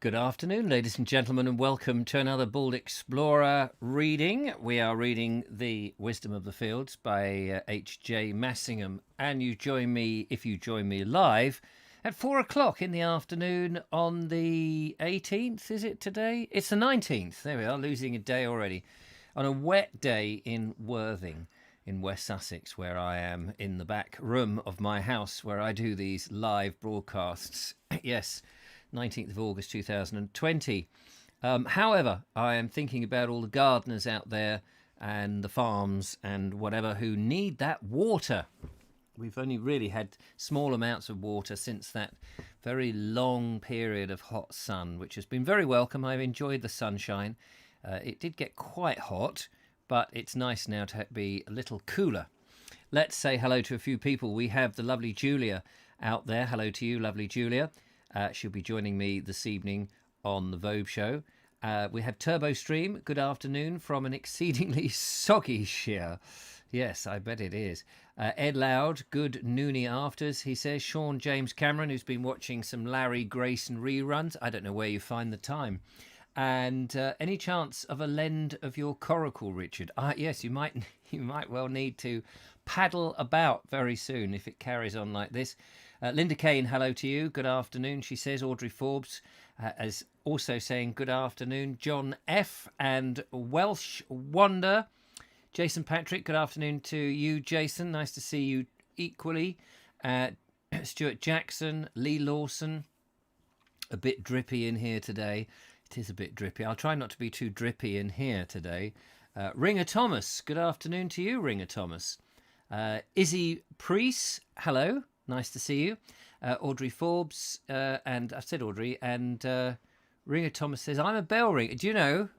Good afternoon, ladies and gentlemen, and welcome to another Bald Explorer reading. We are reading The Wisdom of the Fields by H.J. Massingham, and you join me, if you join me live, at 4 o'clock in the afternoon on the 18th, is it today? It's the 19th, there we are, losing a day already, on a wet day in Worthing in West Sussex, where I am in the back room of my house where I do these live broadcasts. Yes, 19th of August 2020. However, I am thinking about all the gardeners out there and the farms and whatever who need that water. We've only really had small amounts of water since that very long period of hot sun, which has been very welcome. I've enjoyed the sunshine. It did get quite hot, but it's nice now to be a little cooler. Let's say hello to a few people. We have the lovely Julia out there. Hello to you, lovely Julia. She'll be joining me this evening on the Vogue show. We have Turbo Stream. Good afternoon from an exceedingly soggy sheer. Yes, I bet it is. Ed Loud, good noonie afters, he says. Sean James Cameron, who's been watching some Larry Grayson reruns. I don't know where you find the time. And any chance of a lend of your coracle, Richard? Yes, you might well need to paddle about very soon if it carries on like this. Linda Kane, hello to you. Good afternoon, she says. Audrey Forbes is also saying good afternoon. John F. and Welsh Wonder. Jason Patrick, good afternoon to you, Jason. Nice to see you equally. Stuart Jackson, Lee Lawson. A bit drippy in here today. It is a bit drippy. I'll try not to be too drippy in here today. Ringer Thomas, good afternoon to you, Ringer Thomas. Izzy Priest, hello. Nice to see you. Audrey Forbes, and I've said Audrey, and Ringer Thomas says, I'm a bell ringer. Do you know,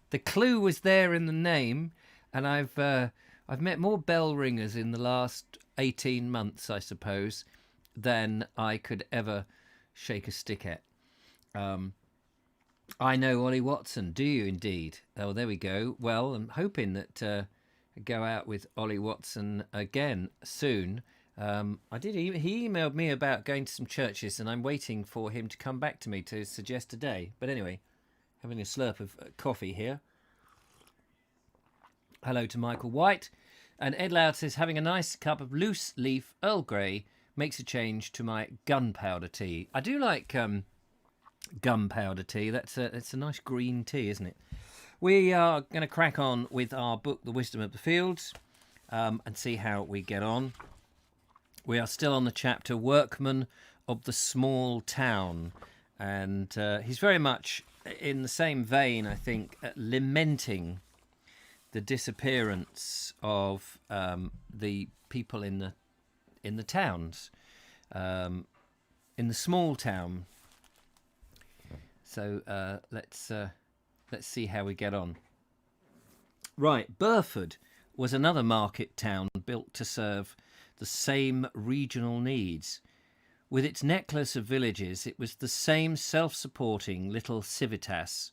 the clue was there in the name, and I've met more bell ringers in the last 18 months, I suppose, than I could ever shake a stick at. I know Ollie Watson. Do you indeed? Oh, there we go. Well, I'm hoping that go out with Ollie Watson again soon. He emailed me about going to some churches, and I'm waiting for him to come back to me to suggest a day. But anyway, having a slurp of coffee here. Hello to Michael White. And Ed Loud says, having a nice cup of loose leaf Earl Grey makes a change to my gunpowder tea. I do like gunpowder tea. It's a nice green tea, isn't it? We are going to crack on with our book, The Wisdom of the Fields, and see how we get on. We are still on the chapter Workman of the Small Town, and he's very much in the same vein, I think, lamenting the disappearance of the people in the towns, in the small town. So let's see how we get on. Right, Burford was another market town built to serve the same regional needs. With its necklace of villages, it was the same self-supporting little civitas,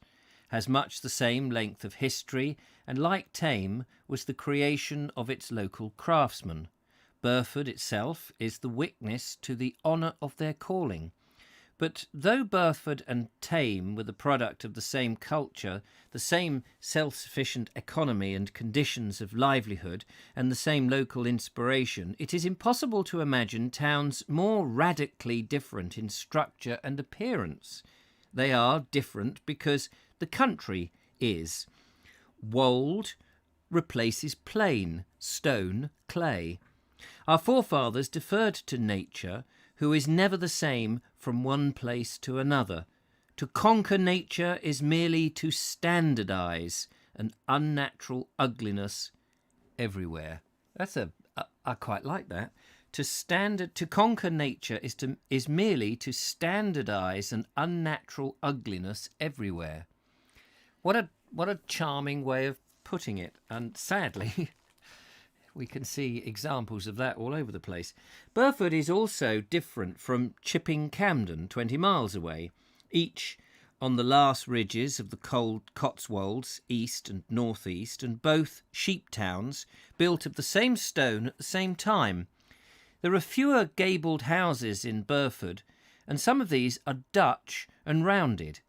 has much the same length of history, and like Tame, was the creation of its local craftsmen. Burford itself is the witness to the honour of their calling. But though Burford and Tame were the product of the same culture, the same self-sufficient economy and conditions of livelihood, and the same local inspiration, it is impossible to imagine towns more radically different in structure and appearance. They are different because the country is. Wold replaces plain, stone, clay. Our forefathers deferred to nature, who is never the same from one place to another. To conquer nature is merely to standardise an unnatural ugliness everywhere. I quite like that. To conquer nature is merely to standardise an unnatural ugliness everywhere. What a charming way of putting it, and sadly we can see examples of that all over the place. Burford is also different from Chipping Camden, 20 miles away, each on the last ridges of the cold Cotswolds, east and northeast, and both sheep towns built of the same stone at the same time. There are fewer gabled houses in Burford, and some of these are Dutch and rounded.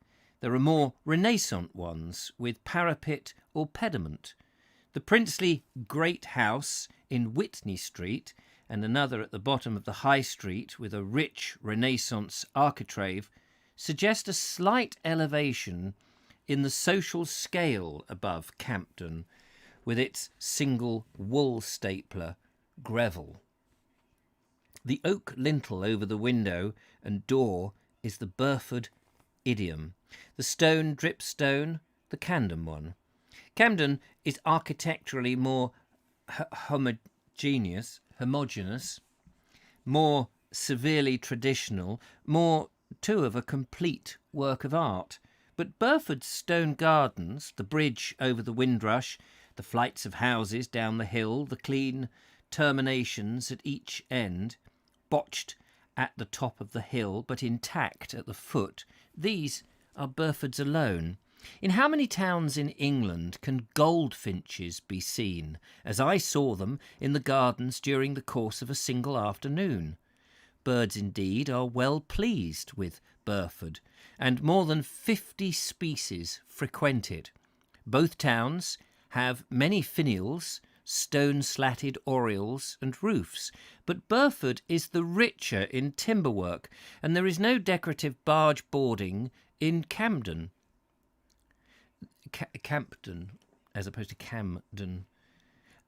There are more Renaissance ones with parapet or pediment. The princely Great House in Witney Street and another at the bottom of the High Street with a rich Renaissance architrave suggest a slight elevation in the social scale above Campden, with its single wool stapler, Greville. The oak lintel over the window and door is the Burford idiom. The stone dripstone, the Camden one. Camden is architecturally more homogeneous, more severely traditional, more too of a complete work of art. But Burford's stone gardens, the bridge over the Windrush, the flights of houses down the hill, the clean terminations at each end, botched at the top of the hill but intact at the foot, these are Burford's alone. In how many towns in England can goldfinches be seen, as I saw them in the gardens during the course of a single afternoon? Birds indeed are well pleased with Burford, and more than 50 species frequent it. Both towns have many finials, stone-slatted oriels and roofs, but Burford is the richer in timberwork, and there is no decorative barge boarding in Camden. Campden, as opposed to Camden.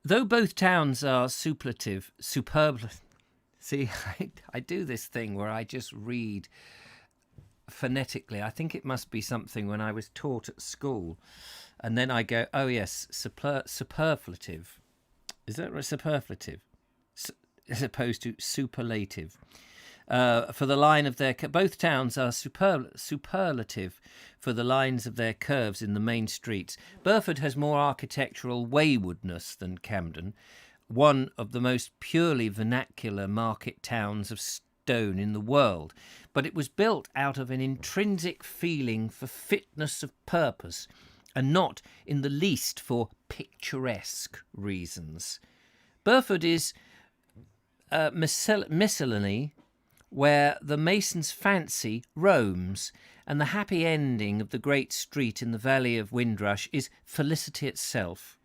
Though both towns are superb. See, I do this thing where I just read phonetically. I think it must be something when I was taught at school. And then I go, oh yes, superlative. Is that right? Superlative? As opposed to superlative. For the line of their... Both towns are superlative for the lines of their curves in the main streets. Burford has more architectural waywardness than Camden, one of the most purely vernacular market towns of stone in the world. But it was built out of an intrinsic feeling for fitness of purpose, and not in the least for picturesque reasons. Burford is miscellany, where the mason's fancy roams, and the happy ending of the great street in the valley of Windrush is felicity itself.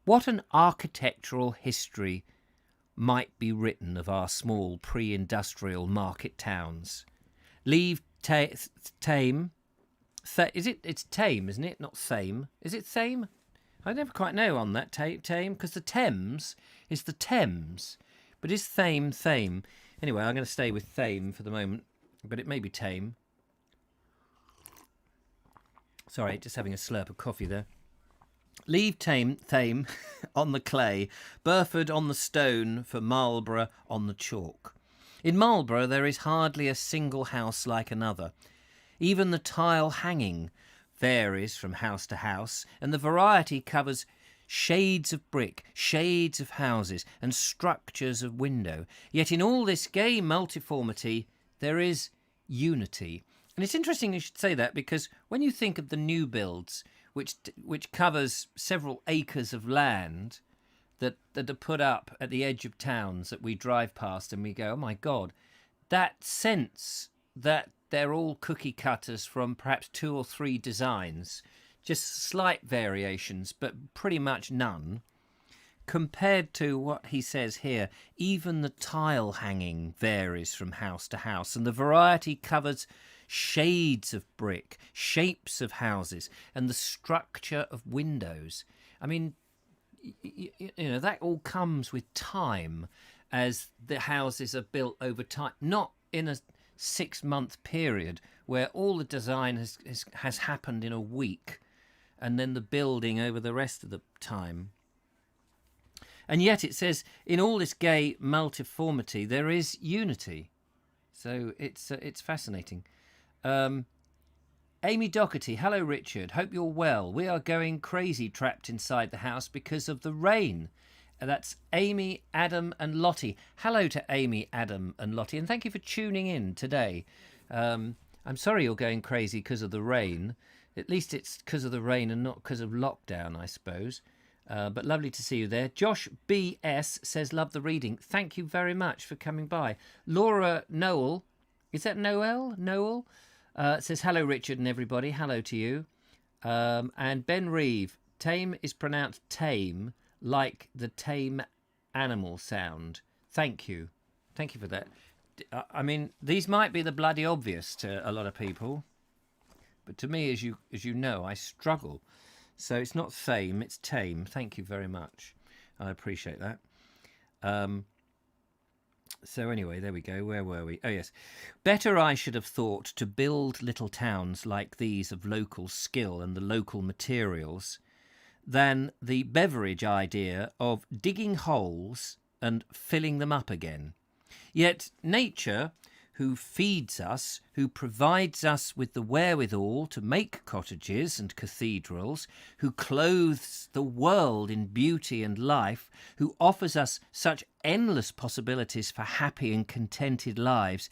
What an architectural history might be written of our small pre-industrial market towns. Leave Tame. It's Tame, isn't it? Not Thame. Is it Thame? I never quite know on that, Tame, because the Thames is the Thames. But is Thame? Anyway, I'm going to stay with Thame for the moment, but it may be Tame. Sorry, just having a slurp of coffee there. Leave Thame on the clay, Burford on the stone, for Marlborough on the chalk. In Marlborough there is hardly a single house like another. Even the tile hanging varies from house to house, and the variety covers shades of brick, shades of houses, and structures of window. Yet in all this gay multiformity there is unity. And it's interesting you should say that, because when you think of the new builds, which covers several acres of land that are put up at the edge of towns that we drive past and we go, oh my God, that sense that they're all cookie cutters from perhaps 2 or 3 designs, just slight variations, but pretty much none, compared to what he says here. Even the tile hanging varies from house to house, and the variety covers shades of brick, shapes of houses, and the structure of windows. I mean, you know, that all comes with time, as the houses are built over time, not in a 6-month period where all the design has happened in a week, and then the building over the rest of the time. And yet it says, in all this gay multiformity, there is unity. So it's fascinating. Amy Doherty, hello Richard, hope you're well. We are going crazy trapped inside the house because of the rain. That's Amy, Adam and Lottie. Hello to Amy, Adam and Lottie, and thank you for tuning in today. I'm sorry you're going crazy because of the rain. At least it's because of the rain and not because of lockdown, I suppose. But lovely to see you there. Josh B.S. says, love the reading. Thank you very much for coming by. Laura Noel Is that Noel? Noel says, hello, Richard and everybody. Hello to you. And Ben Reeve, tame is pronounced tame, like the tame animal sound. Thank you. Thank you for that. I mean, these might be the bloody obvious to a lot of people, but to me, as you know, I struggle. So it's not thame, it's tame. Thank you very much. I appreciate that. So anyway, there we go. Where were we? Oh, yes. Better, I should have thought, to build little towns like these of local skill and the local materials than the Beveridge idea of digging holes and filling them up again. Yet nature, who feeds us, who provides us with the wherewithal to make cottages and cathedrals, who clothes the world in beauty and life, who offers us such endless possibilities for happy and contented lives,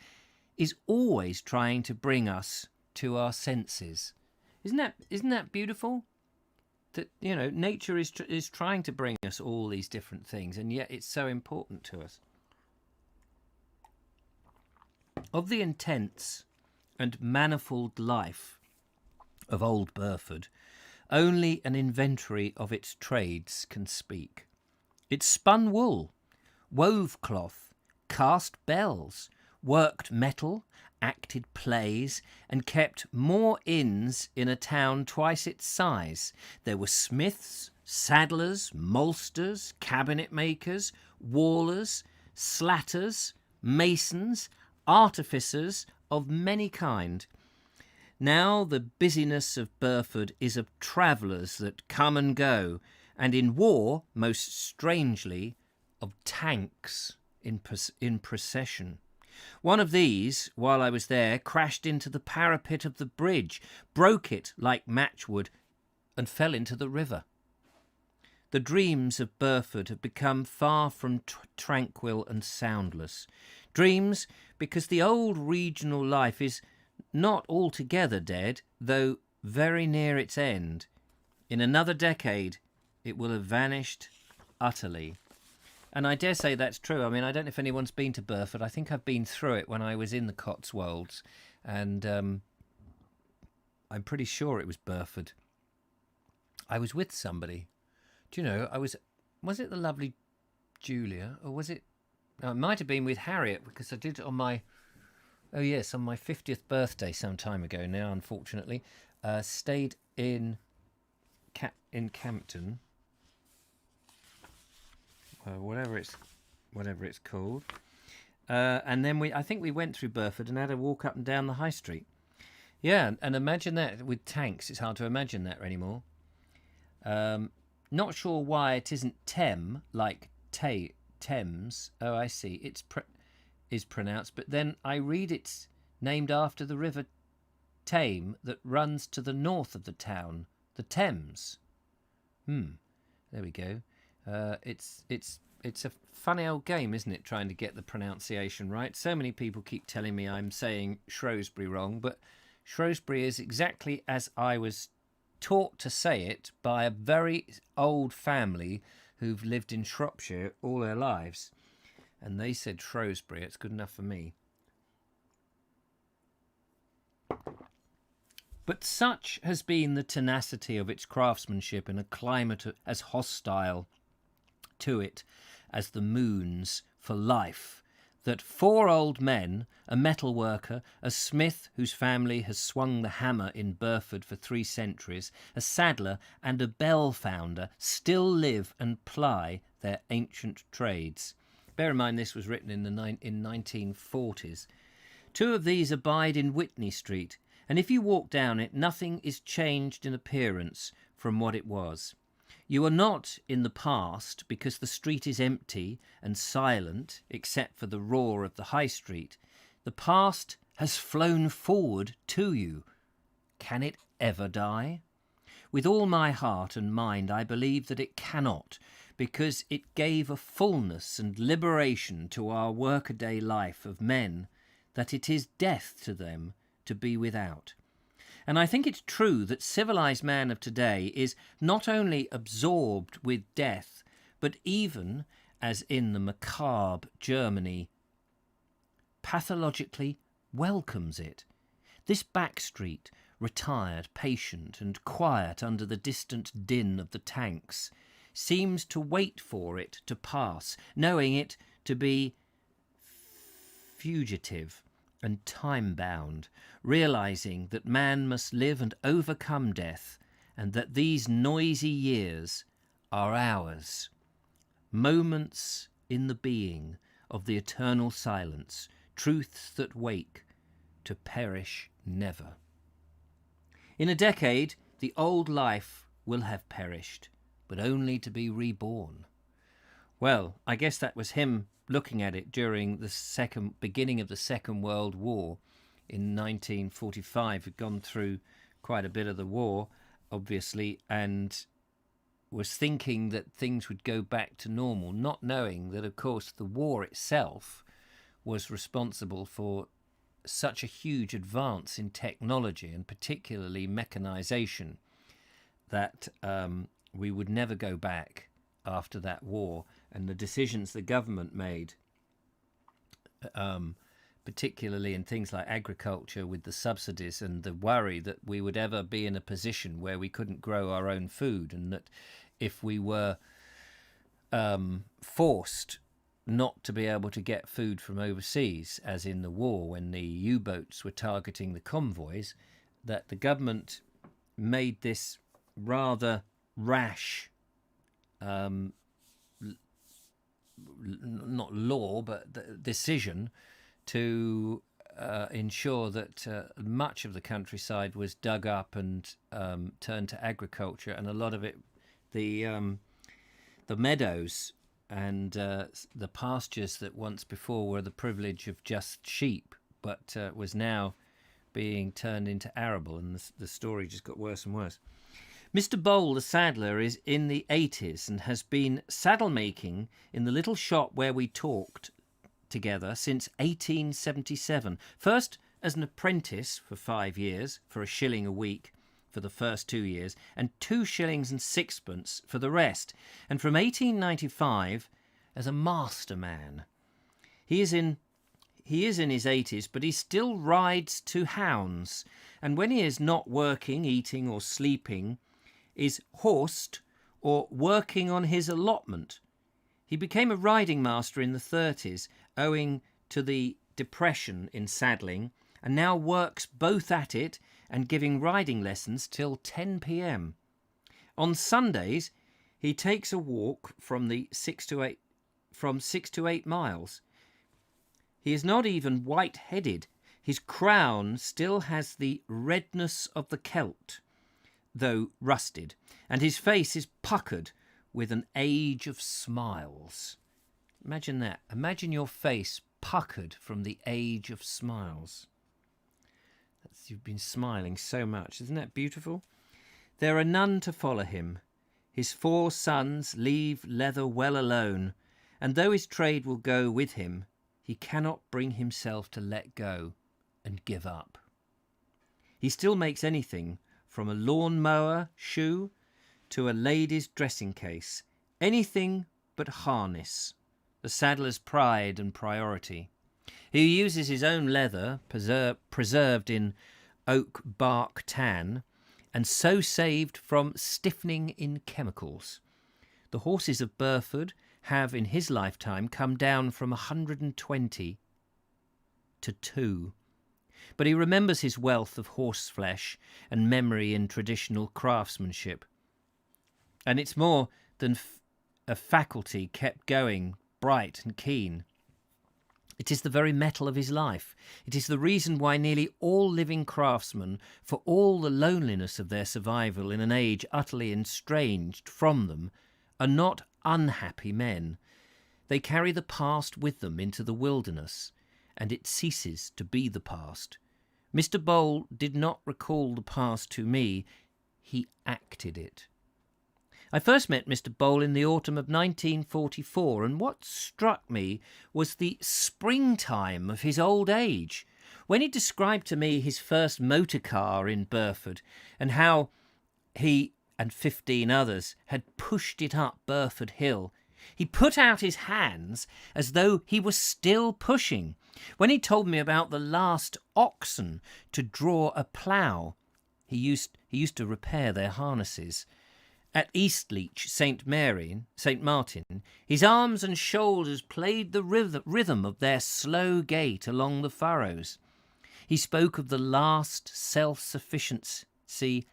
is always trying to bring us to our senses. Isn't that beautiful? That, you know, nature is trying to bring us all these different things, and yet it's so important to us. Of the intense and manifold life of old Burford, only an inventory of its trades can speak. It spun wool, wove cloth, cast bells, worked metal, acted plays, and kept more inns in a town twice its size. There were smiths, saddlers, maltsters, cabinet makers, wallers, slatters, masons, artificers of many kind. Now the busyness of Burford is of travellers that come and go, and in war, most strangely, of tanks in procession. One of these, while I was there, crashed into the parapet of the bridge, broke it like matchwood, and fell into the river. The dreams of Burford have become far from tranquil and soundless. Dreams because the old regional life is not altogether dead, though very near its end. In another decade, it will have vanished utterly. And I dare say that's true. I mean, I don't know if anyone's been to Burford. I think I've been through it when I was in the Cotswolds, and I'm pretty sure it was Burford. I was with somebody. Do you know, was it the lovely Julia, or was it, it might have been with Harriet, because I did it on my 50th birthday some time ago now, unfortunately. Stayed in Campton, whatever it's called. And then I think we went through Burford and had a walk up and down the high street. Yeah, and imagine that with tanks. It's hard to imagine that anymore. Not sure why it isn't Tem, like Thames. Oh, I see. Is pronounced, but then I read it's named after the river Tame that runs to the north of the town, the Thames. There we go. It's a funny old game, isn't it, trying to get the pronunciation right? So many people keep telling me I'm saying Shrewsbury wrong, but Shrewsbury is exactly as I was taught to say it by a very old family who've lived in Shropshire all their lives. And they said Shrewsbury. It's good enough for me. But such has been the tenacity of its craftsmanship in a climate as hostile to it as the moon's for life, that 4 old men, a metal worker, a smith whose family has swung the hammer in Burford for 3 centuries, a saddler and a bell founder still live and ply their ancient trades. Bear in mind this was written in 1940s. 2 of these abide in Witney Street, and if you walk down it, nothing is changed in appearance from what it was. You are not in the past because the street is empty and silent except for the roar of the high street. The past has flown forward to you. Can it ever die? With all my heart and mind I believe that it cannot, because it gave a fullness and liberation to our workaday life of men that it is death to them to be without. And I think it's true that civilized man of today is not only absorbed with death, but even, as in the macabre Germany, pathologically welcomes it. This back street, retired, patient and quiet under the distant din of the tanks, seems to wait for it to pass, knowing it to be fugitive and time-bound, realizing that man must live and overcome death, and that these noisy years are ours, moments in the being of the eternal silence, truths that wake to perish never. In a decade, the old life will have perished, but only to be reborn. Well, I guess that was him looking at it during the beginning of the Second World War in 1945. He'd gone through quite a bit of the war, obviously, and was thinking that things would go back to normal, not knowing that, of course, the war itself was responsible for such a huge advance in technology, and particularly mechanization, that we would never go back after that war. And the decisions the government made, particularly in things like agriculture with the subsidies, and the worry that we would ever be in a position where we couldn't grow our own food, and that if we were forced not to be able to get food from overseas, as in the war when the U-boats were targeting the convoys, that the government made this rather rash not law, but the decision to ensure that much of the countryside was dug up and turned to agriculture, and a lot of it, the meadows and the pastures that once before were the privilege of just sheep, but was now being turned into arable, and the story just got worse and worse. Mr. Bole, the saddler, is in the 80s and has been saddle making in the little shop where we talked together since 1877. First as an apprentice for 5 years, for £1 a week for the first 2 years, and 2 shillings and sixpence for the rest. And from 1895 as a master man. He is in his 80s, but he still rides to hounds, and when he is not working, eating or sleeping, is horsed or working on his allotment. He became a riding master in the 30s owing to the depression in saddling, and now works both at it and giving riding lessons till 10 p.m. On Sundays, he takes a walk from 6 to 8 miles. He is not even white-headed. His crown still has the redness of the Celt, though rusted, and his face is puckered with an age of smiles. Imagine that. Imagine your face puckered from the age of smiles. You've been smiling so much. Isn't that beautiful? There are none to follow him. His 4 sons leave leather well alone, and though his trade will go with him, he cannot bring himself to let go and give up. He still makes anything, from a lawn-mower shoe to a lady's dressing case, anything but harness, the saddler's pride and priority. He uses his own leather, preserved in oak bark tan, and so saved from stiffening in chemicals. The horses of Burford have in his lifetime come down from 120 to 2. But he remembers his wealth of horseflesh and memory in traditional craftsmanship. And it's more than a faculty kept going, bright and keen. It is the very metal of his life. It is the reason why nearly all living craftsmen, for all the loneliness of their survival in an age utterly estranged from them, are not unhappy men. They carry the past with them into the wilderness, and it ceases to be the past. Mr. Bole did not recall the past to me, he acted it. I first met Mr. Bole in the autumn of 1944, and what struck me was the springtime of his old age. When he described to me his first motor car in Burford, and how he and 15 others had pushed it up Burford Hill, he put out his hands as though he was still pushing, When he told me about the last oxen to draw a plough, he used to repair their harnesses. At Eastleach, St. Martin, his arms and shoulders played the rhythm of their slow gait along the furrows. He spoke of the last self-sufficiency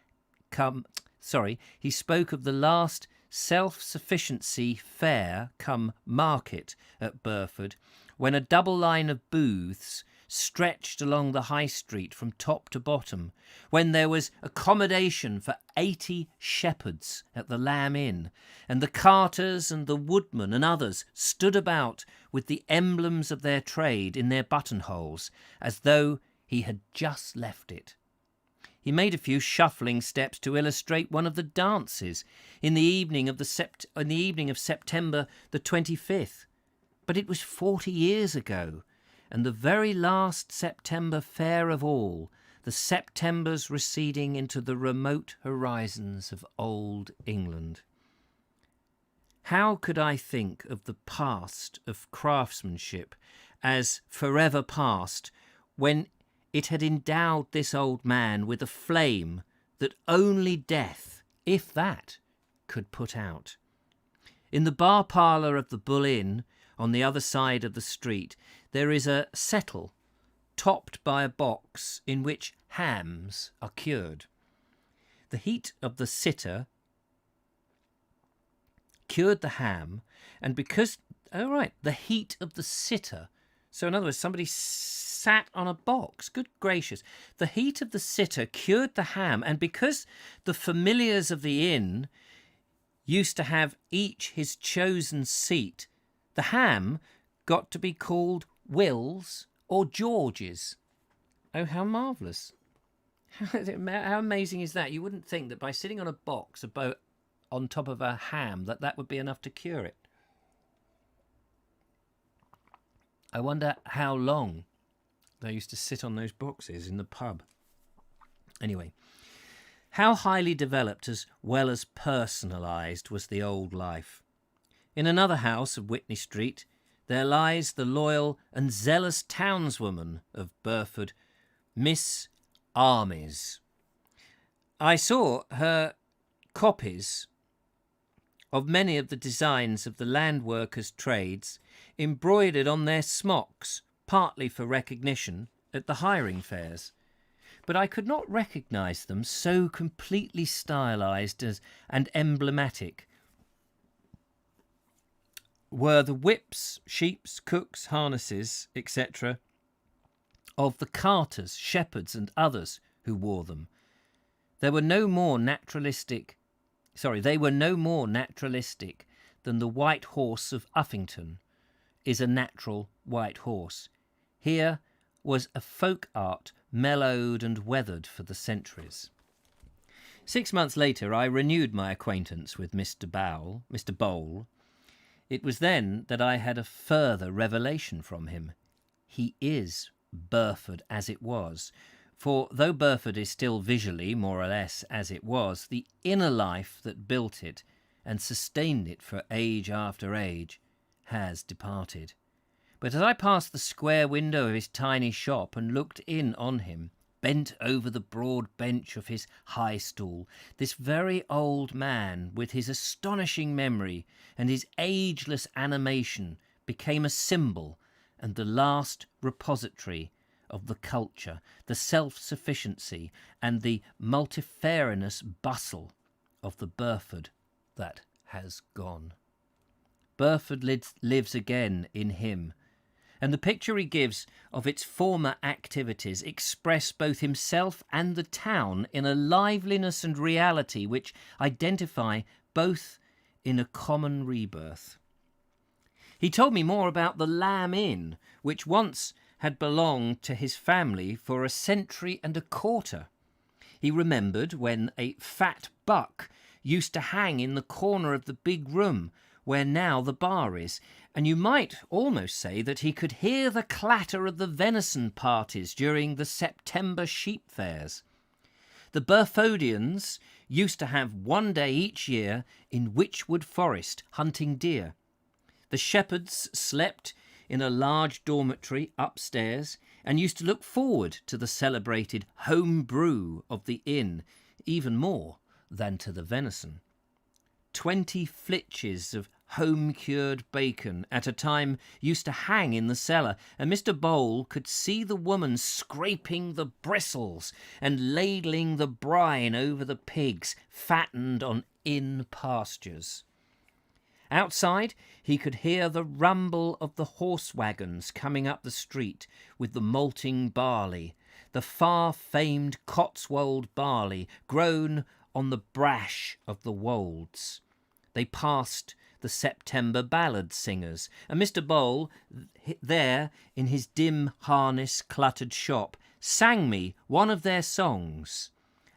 fair come market at Burford, when a double line of booths stretched along the high street from top to bottom, when there was accommodation for 80 shepherds at the Lamb Inn, and the carters and the woodmen and others stood about with the emblems of their trade in their buttonholes, as though he had just left it. He made a few shuffling steps to illustrate one of the dances in the evening of September the 25th. But it was 40 years ago, and the very last September fair of all, the Septembers receding into the remote horizons of old England. How could I think of the past of craftsmanship as forever past, when it had endowed this old man with a flame that only death, if that, could put out? In the bar parlour of the Bull Inn, on the other side of the street, there is a settle topped by a box in which hams are cured. The heat of the sitter cured the ham, and because... Oh, right, the heat of the sitter. So in other words, somebody sat on a box. Good gracious. The heat of the sitter cured the ham, and because the familiars of the inn used to have each his chosen seat, the ham got to be called Will's or George's. Oh, how marvellous. How amazing is that? You wouldn't think that by sitting on a box on top of a ham that would be enough to cure it. I wonder how long they used to sit on those boxes in the pub. Anyway, how highly developed as well as personalised was the old life. In another house of Witney Street there lies the loyal and zealous townswoman of Burford, Miss Armies. I saw her copies of many of the designs of the land workers' trades embroidered on their smocks, partly for recognition at the hiring fairs. But I could not recognise them, so completely stylised and emblematic were the whips, sheeps, cooks, harnesses, etc., of the carters, shepherds, and others who wore them. They were no more naturalistic than the white horse of Uffington is a natural white horse. Here was a folk art mellowed and weathered for the centuries. 6 months later I renewed my acquaintance with Mr. Bole. It was then that I had a further revelation from him. He is Burford as it was, for though Burford is still visually more or less as it was, the inner life that built it and sustained it for age after age has departed. But as I passed the square window of his tiny shop and looked in on him, bent over the broad bench of his high stool, this very old man, with his astonishing memory and his ageless animation, became a symbol and the last repository of the culture, the self-sufficiency and the multifarious bustle of the Burford that has gone. Burford lives again in him, and the picture he gives of its former activities express both himself and the town in a liveliness and reality which identify both in a common rebirth. He told me more about the Lamb Inn, which once had belonged to his family for a century and a quarter. He remembered when a fat buck used to hang in the corner of the big room where now the bar is, and you might almost say that he could hear the clatter of the venison parties during the September sheep fairs. The Burfordians used to have one day each year in Witchwood Forest hunting deer. The shepherds slept in a large dormitory upstairs and used to look forward to the celebrated home brew of the inn even more than to the venison. 20 flitches of home-cured bacon at a time used to hang in the cellar, and Mr. Bole could see the woman scraping the bristles and ladling the brine over the pigs fattened on inn pastures. Outside, he could hear the rumble of the horse wagons coming up the street with the malting barley, the far-famed Cotswold barley grown on the brash of the wolds. They passed the September ballad singers, and Mr. Bole, there in his dim harness-cluttered shop, sang me one of their songs.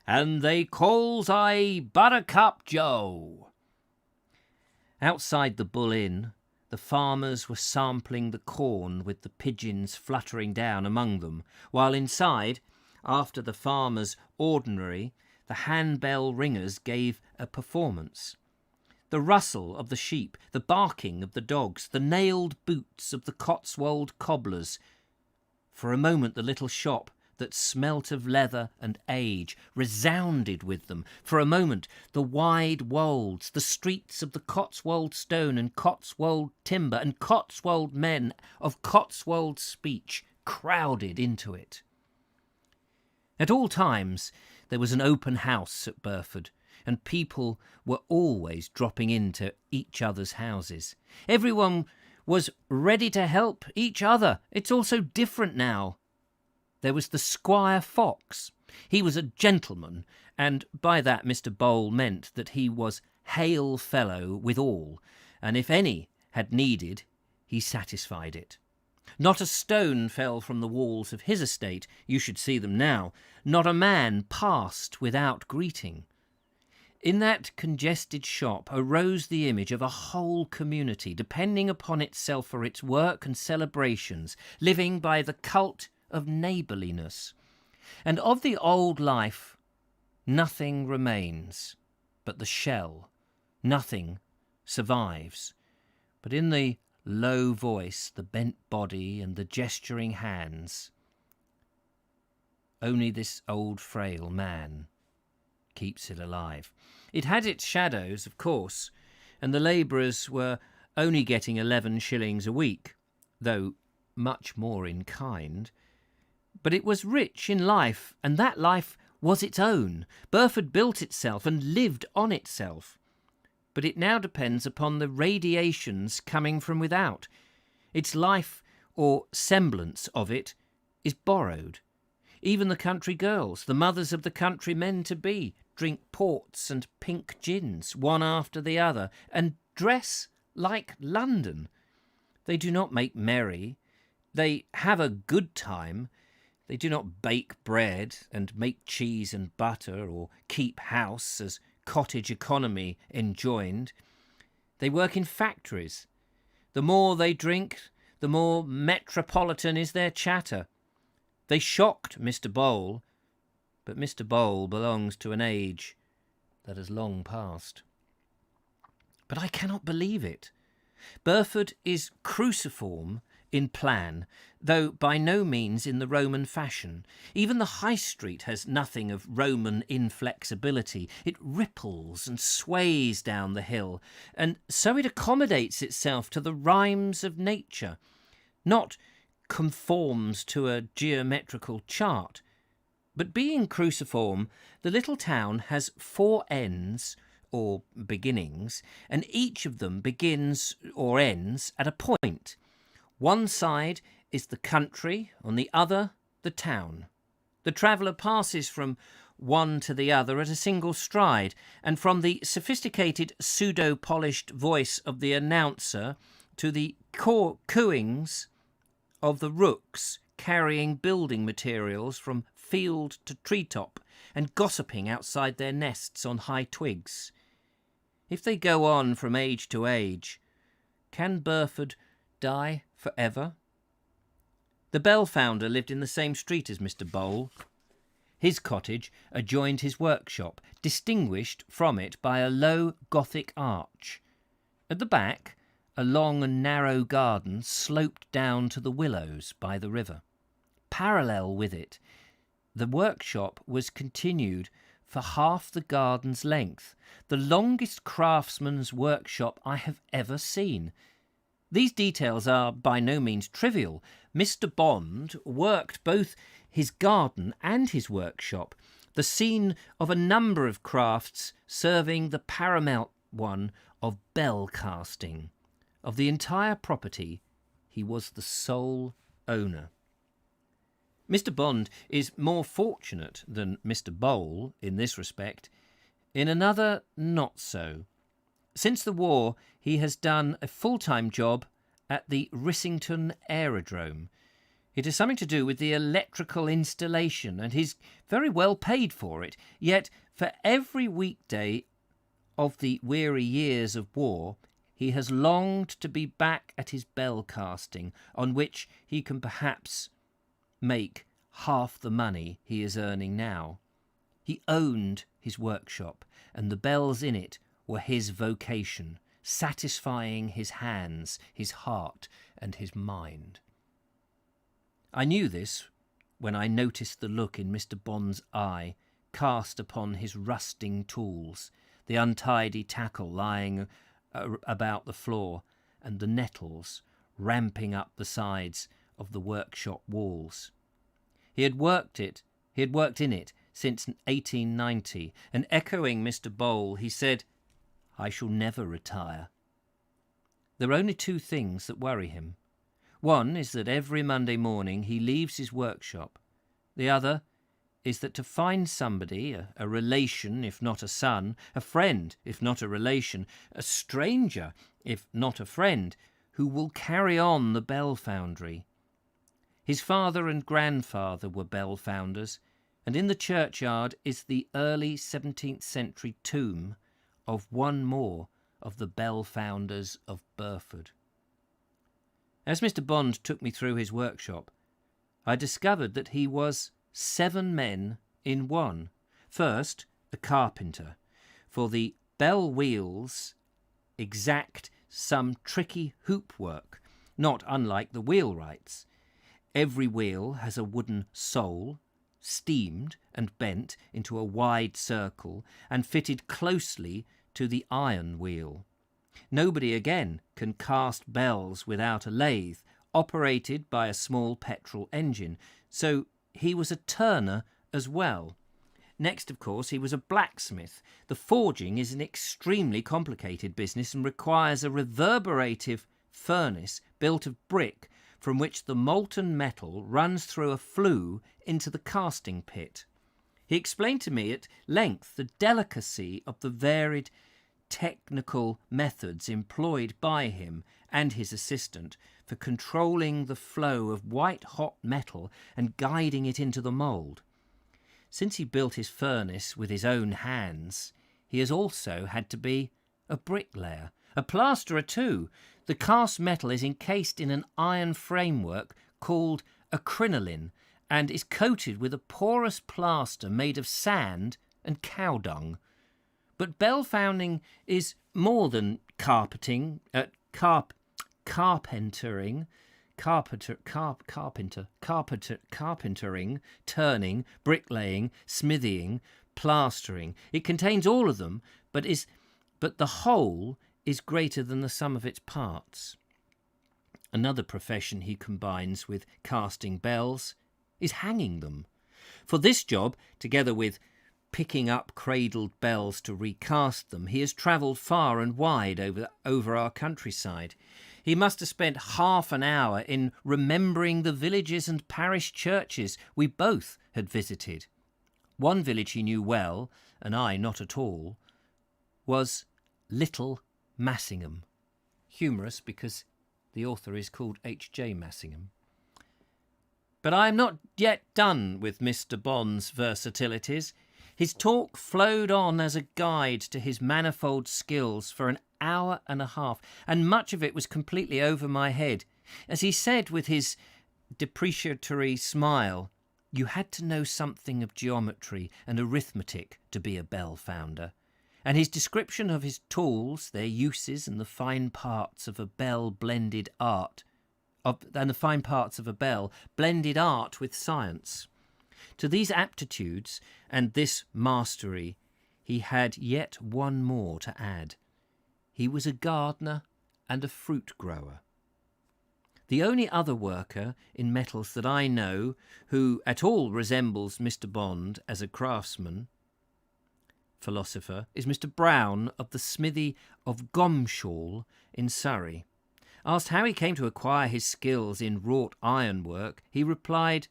"And they calls I Buttercup Joe." Outside the Bull Inn, the farmers were sampling the corn with the pigeons fluttering down among them, while inside, after the farmers' ordinary, the handbell ringers gave a performance. The rustle of the sheep, the barking of the dogs, the nailed boots of the Cotswold cobblers. For a moment the little shop that smelt of leather and age resounded with them. For a moment the wide wolds, the streets of the Cotswold stone and Cotswold timber and Cotswold men of Cotswold speech crowded into it. At all times there was an open house at Burford, and people were always dropping into each other's houses. Everyone was ready to help each other. It's all so different now. There was the Squire Fox. He was a gentleman, and by that Mr. Bole meant that he was hail fellow with all, and if any had needed, he satisfied it. Not a stone fell from the walls of his estate. You should see them now. Not a man passed without greeting. In that congested shop arose the image of a whole community, depending upon itself for its work and celebrations, living by the cult of neighbourliness. And of the old life, nothing remains but the shell. Nothing survives. But in the low voice, the bent body, and the gesturing hands, only this old frail man keeps it alive. It had its shadows, of course, and the labourers were only getting 11 shillings a week, though much more in kind. But it was rich in life, and that life was its own. Burford built itself and lived on itself. But it now depends upon the radiations coming from without. Its life, or semblance of it, is borrowed. Even the country girls, the mothers of the country men-to-be, drink ports and pink gins, one after the other, and dress like London. They do not make merry. They have a good time. They do not bake bread and make cheese and butter or keep house as cottage economy enjoined. They work in factories. The more they drink, the more metropolitan is their chatter. They shocked Mr. Bole, but Mr. Bole belongs to an age that has long passed. But I cannot believe it. Burford is cruciform in plan, though by no means in the Roman fashion. Even the High Street has nothing of Roman inflexibility. It ripples and sways down the hill, and so it accommodates itself to the rhymes of nature, not conforms to a geometrical chart. But being cruciform, the little town has 4 ends, or beginnings, and each of them begins or ends at a point. One side is the country, on the other the town. The traveller passes from one to the other at a single stride, and from the sophisticated pseudo-polished voice of the announcer to the cooings of the rooks carrying building materials from field to treetop and gossiping outside their nests on high twigs. If they go on from age to age, can Burford die forever? The bell founder lived in the same street as Mr. Bole. His cottage adjoined his workshop, distinguished from it by a low Gothic arch. At the back, a long and narrow garden sloped down to the willows by the river. Parallel with it, the workshop was continued for half the garden's length, the longest craftsman's workshop I have ever seen. These details are by no means trivial. Mr. Bond worked both his garden and his workshop, the scene of a number of crafts serving the paramount one of bell casting. Of the entire property, he was the sole owner. Mr. Bond is more fortunate than Mr. Bole in this respect. In another, not so. Since the war, he has done a full-time job at the Rissington Aerodrome. It has something to do with the electrical installation, and he's very well paid for it. Yet, for every weekday of the weary years of war, he has longed to be back at his bell casting, on which he can perhaps make half the money he is earning now. He owned his workshop, and the bells in it were his vocation, satisfying his hands, his heart, and his mind. I knew this when I noticed the look in Mr. Bond's eye cast upon his rusting tools, the untidy tackle lying about the floor, and the nettles ramping up the sides of the workshop walls. He had worked in it since 1890, and echoing Mr. Bole, he said, "I shall never retire." There are only two things that worry him. One is that every Monday morning he leaves his workshop. The other is that to find somebody, a relation if not a son, a friend if not a relation, a stranger if not a friend, who will carry on the bell foundry. His father and grandfather were bell founders, and in the churchyard is the early 17th century tomb of one more of the bell founders of Burford. As Mr. Bond took me through his workshop, I discovered that he was 7 men in one. First, a carpenter, for the bell wheels exact some tricky hoop work, not unlike the wheelwrights. Every wheel has a wooden sole, steamed and bent into a wide circle and fitted closely to the iron wheel. Nobody again can cast bells without a lathe, operated by a small petrol engine, so he was a turner as well. Next, of course, he was a blacksmith. The forging is an extremely complicated business and requires a reverberative furnace built of brick from which the molten metal runs through a flue into the casting pit. He explained to me at length the delicacy of the varied technical methods employed by him and his assistant for controlling the flow of white-hot metal and guiding it into the mould. Since he built his furnace with his own hands, he has also had to be a bricklayer, a plasterer too. The cast metal is encased in an iron framework called a crinoline and is coated with a porous plaster made of sand and cow dung. But bell founding is more than carpentering, turning, bricklaying, smithying, plastering. It contains all of them, but the whole is greater than the sum of its parts. Another profession he combines with casting bells is hanging them. For this job, together with picking up cradled bells to recast them, he has travelled far and wide over our countryside. He must have spent half an hour in remembering the villages and parish churches we both had visited. One village he knew well, and I not at all, was Little Massingham. Humorous because the author is called H.J. Massingham. But I am not yet done with Mr. Bond's versatilities. His talk flowed on as a guide to his manifold skills for an hour and a half, and much of it was completely over my head. As he said with his depreciatory smile, "You had to know something of geometry and arithmetic to be a bell founder." And his description of his tools, their uses, and the fine parts of a bell blended art, blended art with science. To these aptitudes and this mastery, he had yet one more to add. He was a gardener and a fruit grower. The only other worker in metals that I know who at all resembles Mr. Bond as a craftsman, philosopher, is Mr. Brown of the smithy of Gomshall in Surrey. Asked how he came to acquire his skills in wrought ironwork, he replied,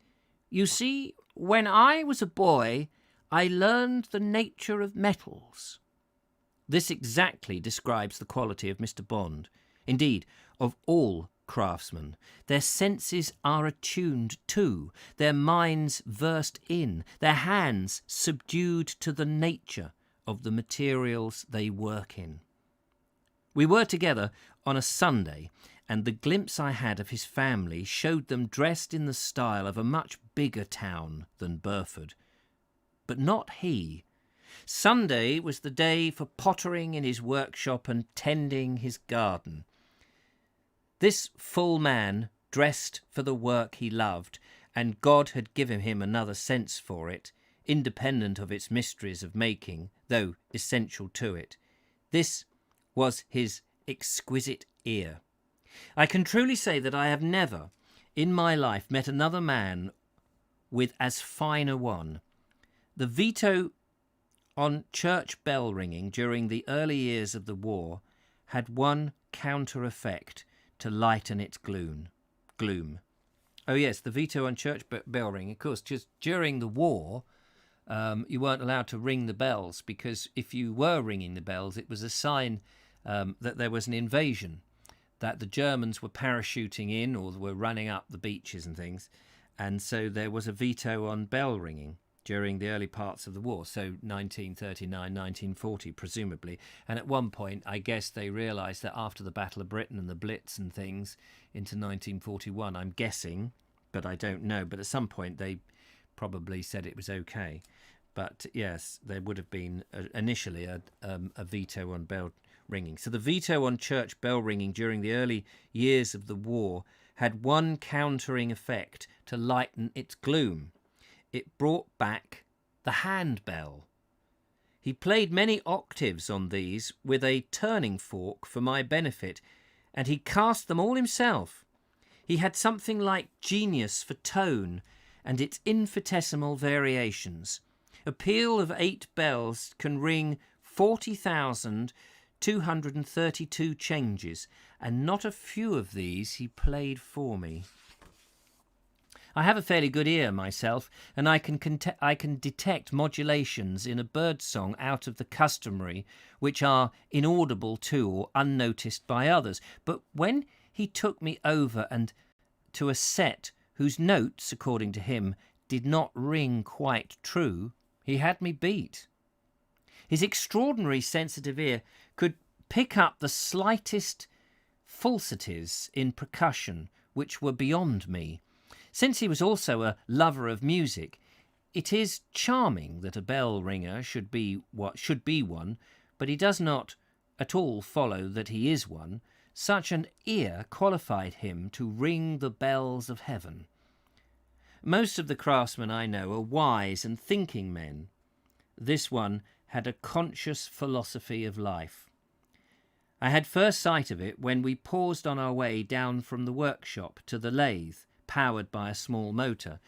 "You see, when I was a boy, I learned the nature of metals." This exactly describes the quality of Mr. Bond, indeed, of all craftsmen. Their senses are attuned to, their minds versed in, their hands subdued to the nature of the materials they work in. We were together on a Sunday, and the glimpse I had of his family showed them dressed in the style of a much bigger town than Burford. But not he. Sunday was the day for pottering in his workshop and tending his garden. This full man dressed for the work he loved, and God had given him another sense for it, independent of its mysteries of making, though essential to it. This was his exquisite ear. I can truly say that I have never, in my life, met another man with as fine a one. The veto on church bell ringing during the early years of the war had one counter effect to lighten its gloom. Oh yes, the veto on church bell ringing, of course, just during the war, you weren't allowed to ring the bells, because if you were ringing the bells, it was a sign that there was an invasion, that the Germans were parachuting in or were running up the beaches and things. And so there was a veto on bell ringing during the early parts of the war, so 1939, 1940, presumably. And at one point, I guess they realised that after the Battle of Britain and the Blitz and things into 1941, I'm guessing, but I don't know, but at some point they probably said it was okay. But yes, there would have been initially a veto on bell ringing. So the veto on church bell ringing during the early years of the war had one countering effect to lighten its gloom. It brought back the handbell. He played many octaves on these with a turning fork for my benefit, and he cast them all himself. He had something like genius for tone and its infinitesimal variations. A peal of 8 bells can ring 40,232 changes, and not a few of these he played for me. I have a fairly good ear myself, and I can detect modulations in a bird song out of the customary, which are inaudible to or unnoticed by others. But when he took me over and to a set whose notes, according to him, did not ring quite true, he had me beat. His extraordinary sensitive ear could pick up the slightest falsities in percussion which were beyond me. Since he was also a lover of music, it is charming that a bell ringer should be one, but he does not at all follow that he is one. Such an ear qualified him to ring the bells of heaven. Most of the craftsmen I know are wise and thinking men. This one had a conscious philosophy of life. I had first sight of it when we paused on our way down from the workshop to the lathe, powered by a small motor.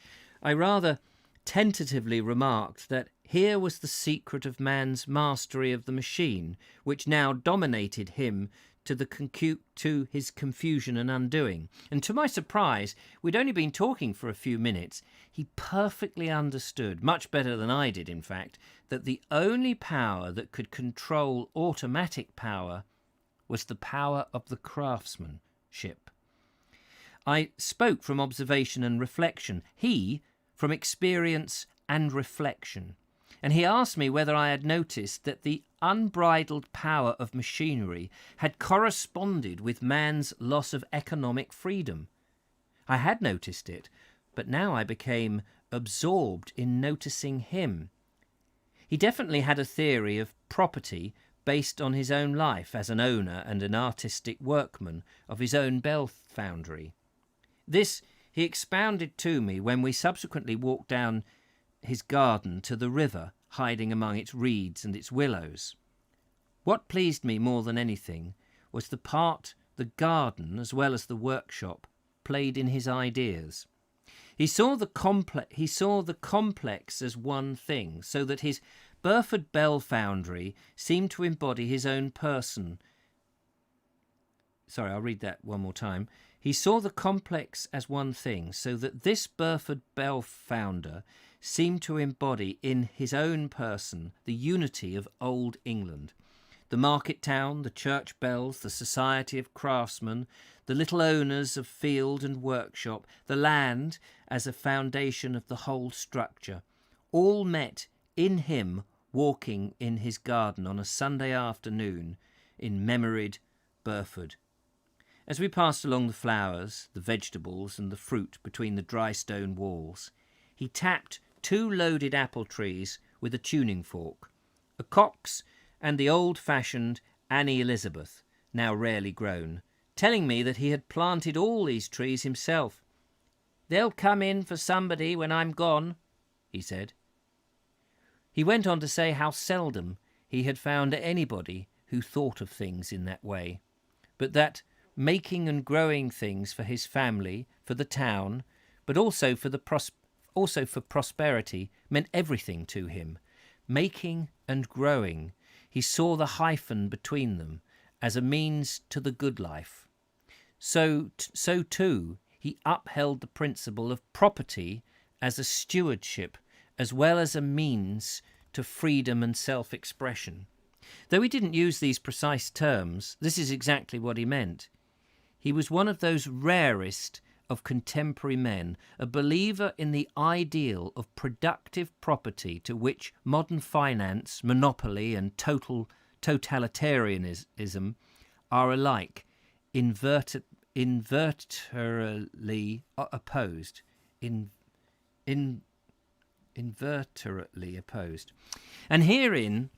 I rather tentatively remarked that here was the secret of man's mastery of the machine, which now dominated him to his confusion and undoing. And to my surprise, we'd only been talking for a few minutes. He perfectly understood, much better than I did in fact, that the only power that could control automatic power was the power of the craftsmanship. I spoke from observation and reflection, he from experience and reflection, and he asked me whether I had noticed that the unbridled power of machinery had corresponded with man's loss of economic freedom. I had noticed it, but now I became absorbed in noticing him. He definitely had a theory of property based on his own life as an owner and an artistic workman of his own bell foundry. This he expounded to me when we subsequently walked down his garden to the river, hiding among its reeds and its willows. What pleased me more than anything was the part the garden, as well as the workshop, played in his ideas. He saw the complex as one thing, so that his Burford bell foundry seemed to embody his own person. Sorry, I'll read that one more time. He saw the complex as one thing, so that this Burford bell founder seemed to embody in his own person the unity of old England. The market town, the church bells, the society of craftsmen, the little owners of field and workshop, the land as a foundation of the whole structure, all met in him walking in his garden on a Sunday afternoon in memoried Burford. As we passed along the flowers, the vegetables and the fruit between the dry stone walls, he tapped 2 loaded apple trees with a tuning fork, a cock's and the old-fashioned Annie Elizabeth, now rarely grown, telling me that he had planted all these trees himself. "They'll come in for somebody when I'm gone," he said. He went on to say how seldom he had found anybody who thought of things in that way, but that making and growing things for his family, for the town, but also for prosperity meant everything to him. Making and growing, he saw the hyphen between them as a means to the good life. So too, he upheld the principle of property as a stewardship, as well as a means to freedom and self-expression. Though he didn't use these precise terms, this is exactly what he meant. He was one of those rarest of contemporary men, a believer in the ideal of productive property to which modern finance, monopoly and totalitarianism are alike inveterately opposed. Inveterately opposed. And herein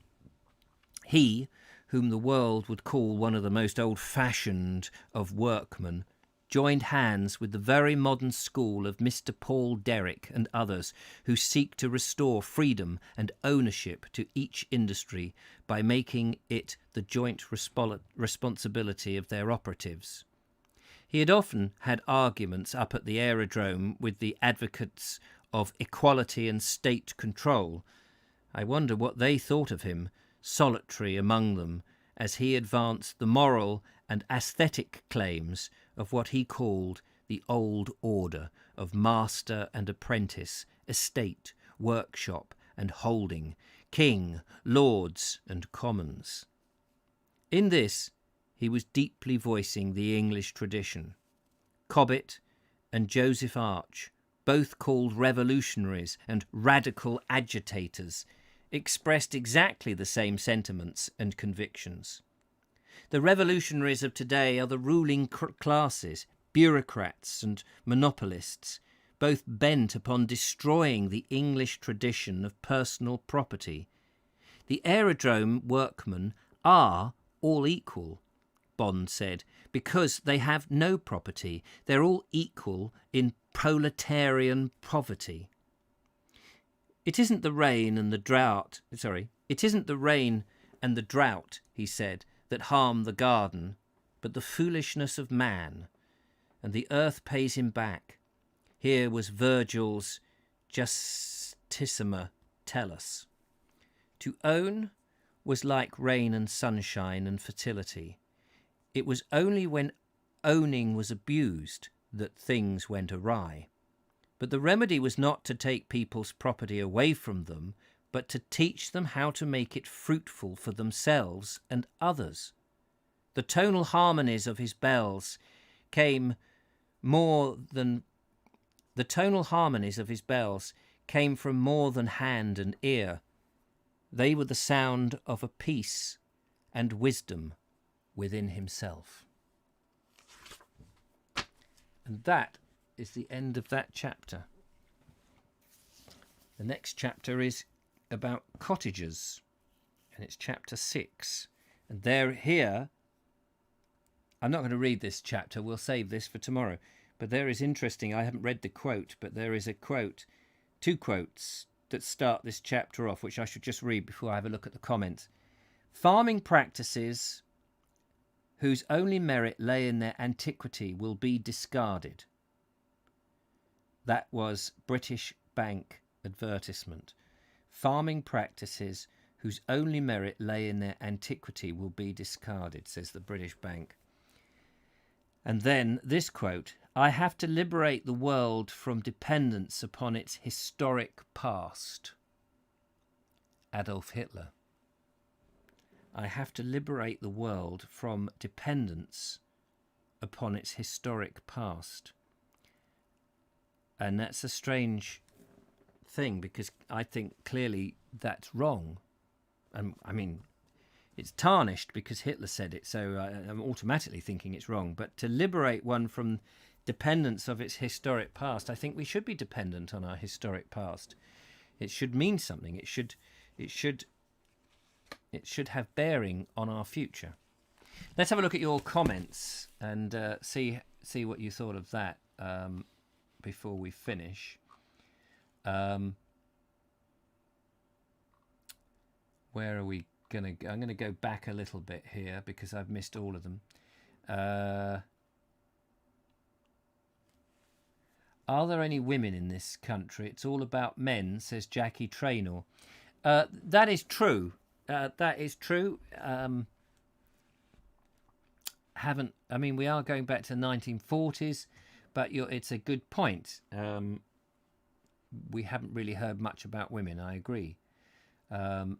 he, whom the world would call one of the most old-fashioned of workmen, joined hands with the very modern school of Mr. Paul Derrick and others who seek to restore freedom and ownership to each industry by making it the joint responsibility of their operatives. He had often had arguments up at the aerodrome with the advocates of equality and state control. I wonder what they thought of him, solitary among them, as he advanced the moral and aesthetic claims of what he called the old order of master and apprentice, estate, workshop and holding, king, lords and commons. In this he was deeply voicing the English tradition. Cobbett and Joseph Arch, both called revolutionaries and radical agitators, expressed exactly the same sentiments and convictions. The revolutionaries of today are the ruling classes, bureaucrats and monopolists, both bent upon destroying the English tradition of personal property. The aerodrome workmen are all equal, Bond said, because they have no property. They're all equal in proletarian poverty. It isn't the rain and the drought, he said, that harm the garden, but the foolishness of man, and the earth pays him back. Here was Virgil's Justissima Tellus. To own was like rain and sunshine and fertility. It was only when owning was abused that things went awry. But the remedy was not to take people's property away from them, but to teach them how to make it fruitful for themselves and others. The tonal harmonies of his bells came from more than hand and ear. They were the sound of a peace and wisdom within himself. And that is the end of that chapter. The next chapter is about cottagers, and it's chapter 6. And here, I'm not going to read this chapter, we'll save this for tomorrow, but there is interesting, I haven't read the quote, but there is a quote, 2 quotes that start this chapter off, which I should just read before I have a look at the comments. Farming practices whose only merit lay in their antiquity will be discarded. That was British Bank advertisement. Farming practices whose only merit lay in their antiquity will be discarded, says the British Bank. And then this quote, I have to liberate the world from dependence upon its historic past. Adolf Hitler. I have to liberate the world from dependence upon its historic past. And that's a strange thing, because I think clearly that's wrong. I mean, it's tarnished because Hitler said it, so I'm automatically thinking it's wrong. But to liberate one from dependence of its historic past, I think we should be dependent on our historic past. It should mean something. It should have bearing on our future. Let's have a look at your comments and see what you thought of that before we finish. Where are we gonna go? I'm gonna go back a little bit here because I've missed all of them. Are there any women in this country? It's all about men, says Jackie Traynor. That is true. That is true. We are going back to the 1940s, but it's a good point. We haven't really heard much about women, I agree.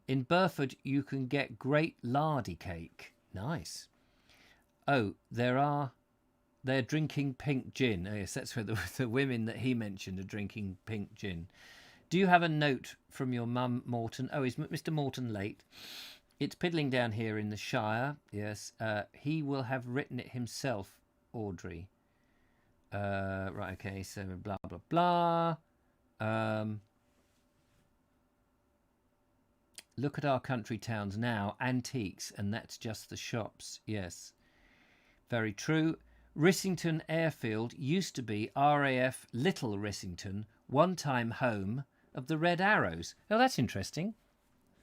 In Burford, you can get great lardy cake. Nice. Oh, they're drinking pink gin. Oh, yes, that's where the women that he mentioned are drinking pink gin. Do you have a note from your mum, Morton? Oh, is Mr. Morton late? It's piddling down here in the Shire. Yes. He will have written it himself, Audrey. Right, okay, so blah, blah, blah. Look at our country towns now, antiques, and that's just the shops. Yes, very true. Rissington Airfield used to be RAF Little Rissington, one-time home of the Red Arrows. Oh, that's interesting.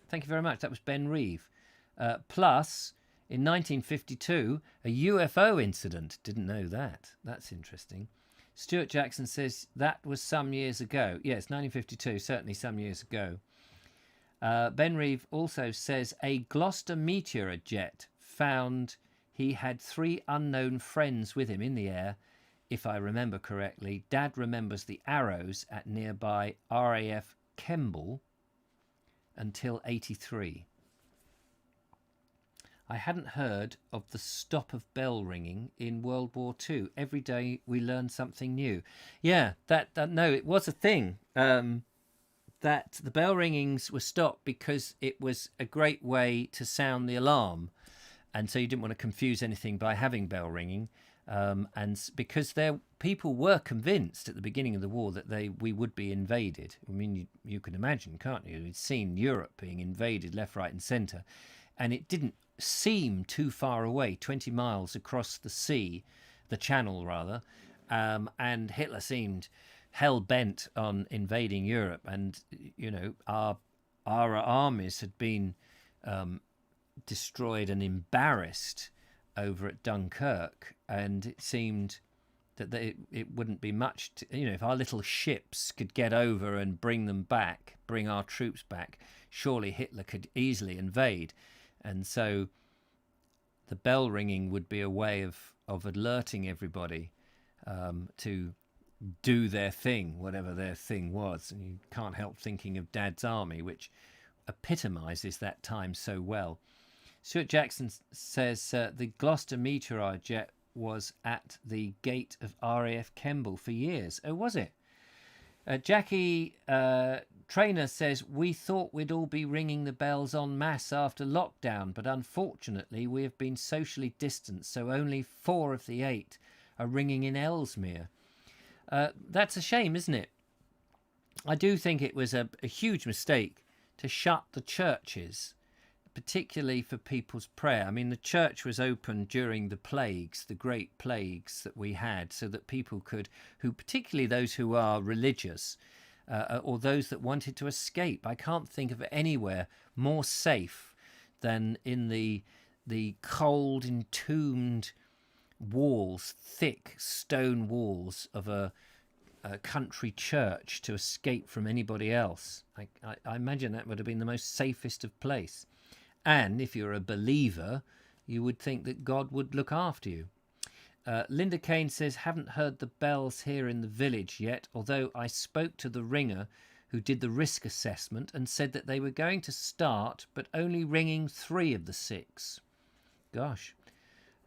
Thank you very much. That was Ben Reeve. Plus, in 1952, a UFO incident. Didn't know that. That's interesting. Stuart Jackson says that was some years ago. Yes, 1952, certainly some years ago. Ben Reeve also says a Gloucester meteor jet found he had 3 unknown friends with him in the air, if I remember correctly. Dad remembers the arrows at nearby RAF Kemble until 83. I hadn't heard of the stop of bell ringing in World War II. Every day we learn something new. Yeah, no, it was a thing. That the bell ringings were stopped because it was a great way to sound the alarm, and so you didn't want to confuse anything by having bell ringing, and because people were convinced at the beginning of the war that we would be invaded. I mean, you can imagine, can't you? You'd seen Europe being invaded left, right and centre, and it didn't seem too far away, 20 miles across the sea, the channel rather, and Hitler seemed hell-bent on invading Europe, and our armies had been destroyed and embarrassed over at Dunkirk, and it seemed that it wouldn't be much if our little ships could get over and bring our troops back, surely Hitler could easily invade. And so the bell ringing would be a way of alerting everybody to do their thing, whatever their thing was. And you can't help thinking of Dad's army, which epitomises that time so well. Stuart Jackson says the Gloucester meteor jet was at the gate of RAF Kemble for years. Oh, was it? Jackie Trainer says, we thought we'd all be ringing the bells en masse after lockdown, but unfortunately we have been socially distanced, so only 4 of the 8 are ringing in Ellesmere. That's a shame, isn't it? I do think it was a huge mistake to shut the churches, particularly for people's prayer. I mean, the church was open during the plagues, the great plagues that we had, so that people could, who particularly those who are religious, or those that wanted to escape. I can't think of anywhere more safe than in the cold, entombed walls, thick stone walls of a country church to escape from anybody else. I imagine that would have been the most safest of place. And if you're a believer, you would think that God would look after you. Linda Kane says, haven't heard the bells here in the village yet, although I spoke to the ringer who did the risk assessment and said that they were going to start, but only ringing 3 of the 6. Gosh.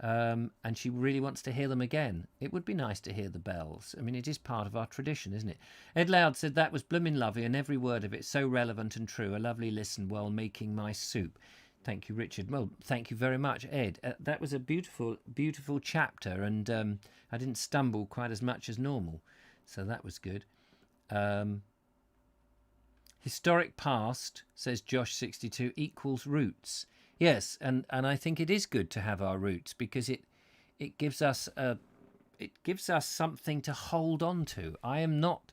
And she really wants to hear them again. It would be nice to hear the bells. I mean, it is part of our tradition, isn't it? Ed Loud said, that was blooming lovely, and every word of it so relevant and true. A lovely listen while making my soup. Thank you, Richard. Well, thank you very much, Ed. That was a beautiful, beautiful chapter, and I didn't stumble quite as much as normal, so that was good. Historic past, says Josh62, equals roots. Yes, and I think it is good to have our roots, because it gives us something to hold on to. I am not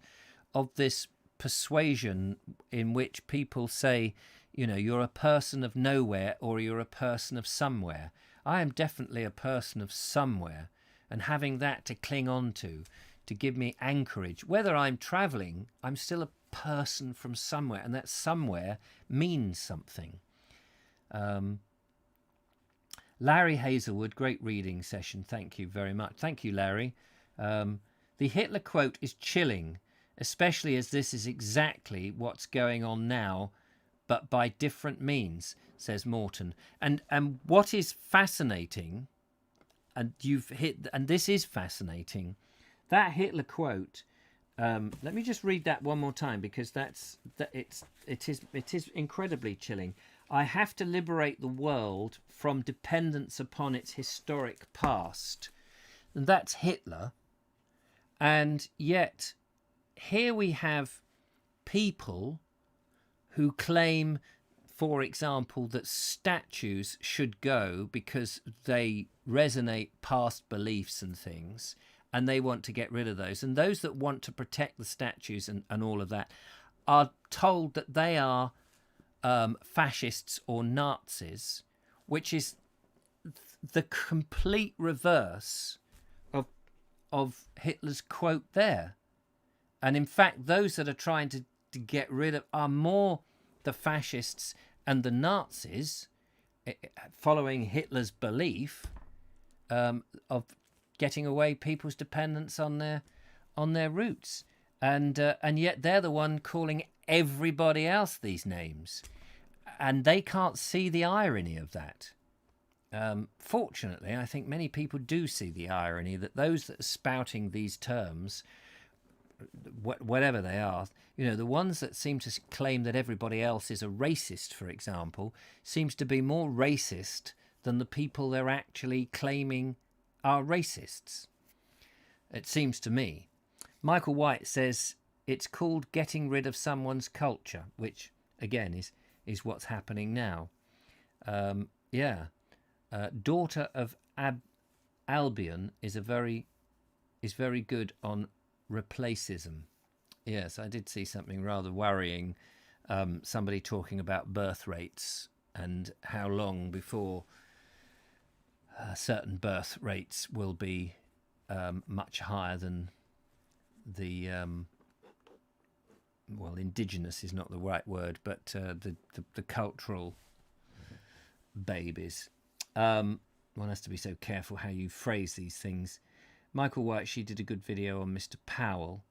of this persuasion in which people say, you know, you're a person of nowhere or you're a person of somewhere. I am definitely a person of somewhere, and having that to cling on to give me anchorage. Whether I'm travelling, I'm still a person from somewhere, and that somewhere means something. Larry Hazelwood, great reading session. Thank you very much. Thank you, Larry. The Hitler quote is chilling, especially as this is exactly what's going on now, but by different means, says Morton. And what is fascinating, and this is fascinating, that Hitler quote. Let me just read that one more time, because it is incredibly chilling. I have to liberate the world from dependence upon its historic past. And that's Hitler. And yet, here we have people who claim, for example, that statues should go because they resonate past beliefs and things, and they want to get rid of those. And those that want to protect the statues and all of that are told that they are fascists or Nazis, which is the complete reverse of Hitler's quote there. And in fact, those that are trying to get rid of are more the fascists and the Nazis, following Hitler's belief of getting away people's dependence on their roots, and yet they're the one calling everybody else these names, and they can't see the irony of that. Fortunately, I think many people do see the irony that those that are spouting these terms, whatever they are, you know, the ones that seem to claim that everybody else is a racist, for example, seems to be more racist than the people they're actually claiming are racists. It seems to me. Michael White says it's called getting rid of someone's culture, which again is what's happening now. Daughter of Albion is very good on replacism. Yes, I did see something rather worrying. Somebody talking about birth rates and how long before certain birth rates will be much higher than the indigenous is not the right word, but the cultural babies. One has to be so careful how you phrase these things. Michael White, she did a good video on Mr. Powell.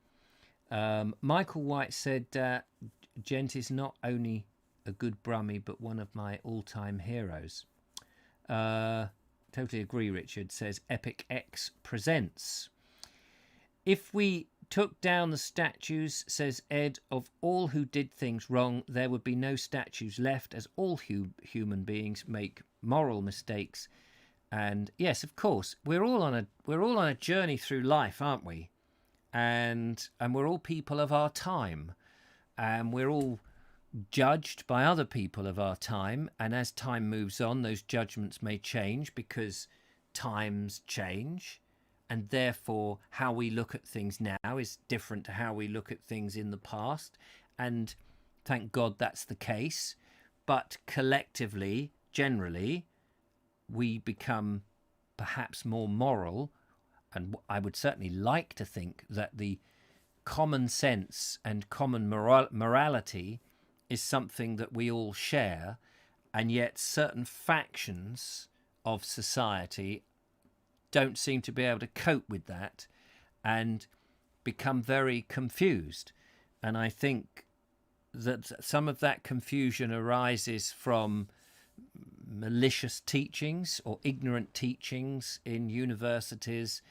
Michael White said, Gent is not only a good brummie, but one of my all-time heroes. Totally agree, Richard. Says Epic X presents. If we took down the statues, says Ed, of all who did things wrong, there would be no statues left, as all human beings make moral mistakes. And yes, of course, we're all on a journey through life, aren't we? And we're all people of our time, and we're all judged by other people of our time, and as time moves on, those judgments may change because times change, and therefore how we look at things now is different to how we look at things in the past, and thank God that's the case. But collectively, generally, we become perhaps more moral, and I would certainly like to think that the common sense and common morality is something that we all share, and yet certain factions of society don't seem to be able to cope with that and become very confused. And I think that some of that confusion arises from malicious teachings or ignorant teachings in universities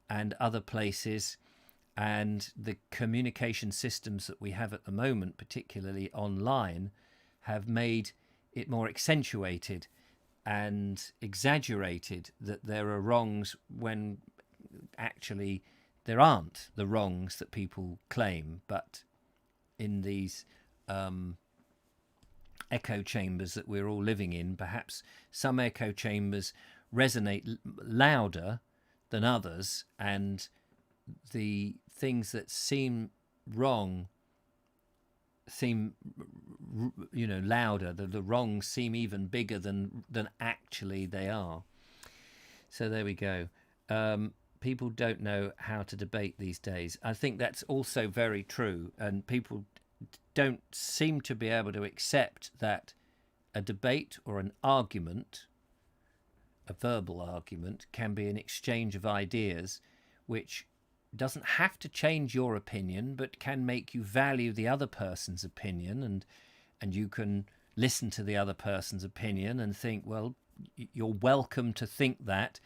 and other places, and the communication systems that we have at the moment, particularly online, have made it more accentuated and exaggerated that there are wrongs when actually there aren't the wrongs that people claim. But in these echo chambers that we're all living in, perhaps some echo chambers resonate louder than others, and the things that seem wrong seem, louder. The wrongs seem even bigger than actually they are. So there we go. People don't know how to debate these days. I think that's also very true, and people don't seem to be able to accept that a debate or an argument, a verbal argument, can be an exchange of ideas which doesn't have to change your opinion, but can make you value the other person's opinion, and you can listen to the other person's opinion and think, well, you're welcome to think that,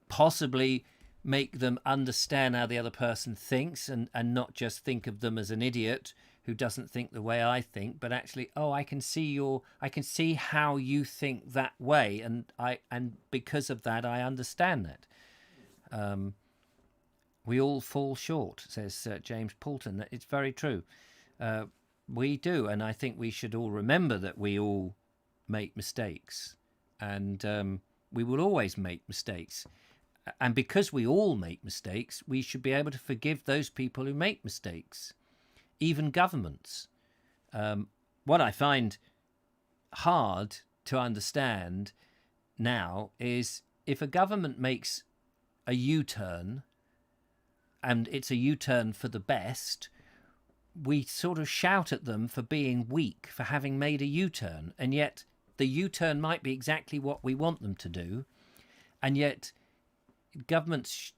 possibly make them understand how the other person thinks, and not just think of them as an idiot who doesn't think the way I think, but actually, I can see how you think that way, and because of that I understand that. We all fall short, says James Poulton. It's very true. We do, and I think we should all remember that we all make mistakes, and we will always make mistakes. And because we all make mistakes, we should be able to forgive those people who make mistakes, even governments. What I find hard to understand now is if a government makes a U-turn, and it's a U-turn for the best, we sort of shout at them for being weak, for having made a U-turn. And yet the U-turn might be exactly what we want them to do. And yet governments,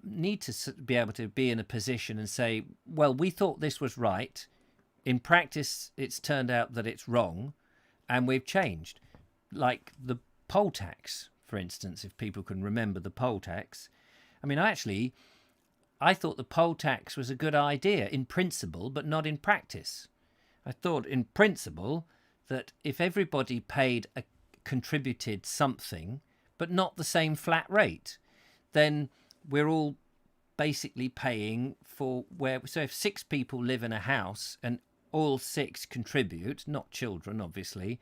need to be able to be in a position and say, well, we thought this was right. In practice, it's turned out that it's wrong, and we've changed. Like the poll tax, for instance, if people can remember the poll tax. I mean, I thought the poll tax was a good idea in principle, but not in practice. I thought in principle that if everybody contributed something, but not the same flat rate, then we're all basically paying for so if 6 people live in a house and all 6 contribute, not children, obviously,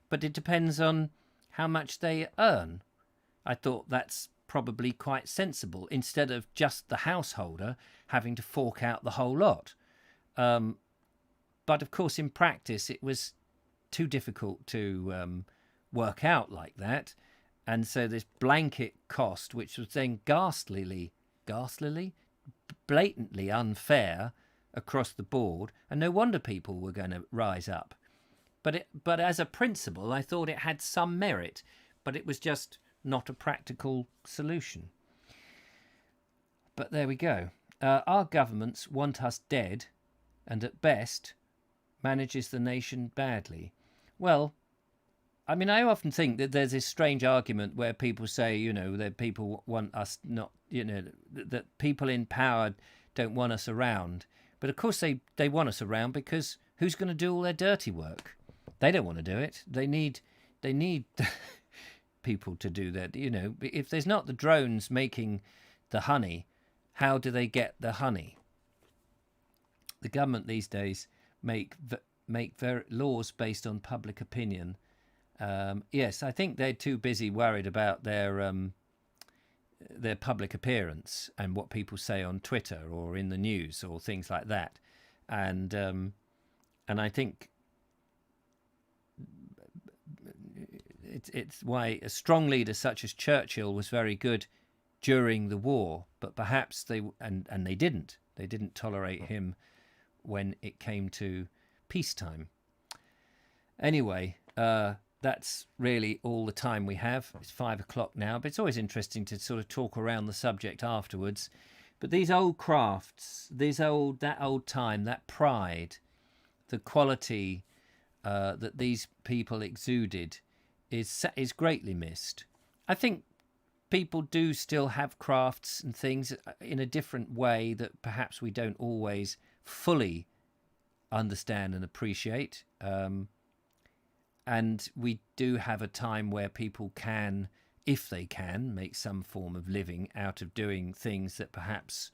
but it depends on how much they earn. I thought that's probably quite sensible, instead of just the householder having to fork out the whole lot. But of course, in practice, it was too difficult to work out like that. And so this blanket cost, which was then blatantly unfair across the board, and no wonder people were going to rise up. But as a principle, I thought it had some merit, but it was just not a practical solution. But there we go. Our governments want us dead, and at best manages the nation badly. Well, I mean, I often think that there's this strange argument where people say, that people want us not, that people in power don't want us around. But of course they want us around, because who's going to do all their dirty work? They don't want to do it. They need people to do that. If there's not the drones making the honey, how do they get the honey? The government these days make make laws based on public opinion. Yes, I think they're too busy worried about their public appearance and what people say on Twitter or in the news or things like that. And I think it's why a strong leader such as Churchill was very good during the war, but perhaps they didn't tolerate him when it came to peacetime. Anyway, that's really all the time we have. It's 5 o'clock now, but it's always interesting to sort of talk around the subject afterwards. But these old crafts, that old time, that pride, the quality that these people exuded is greatly missed. I think people do still have crafts and things in a different way that perhaps we don't always fully understand and appreciate. And we do have a time where people can, if they can, make some form of living out of doing things that perhaps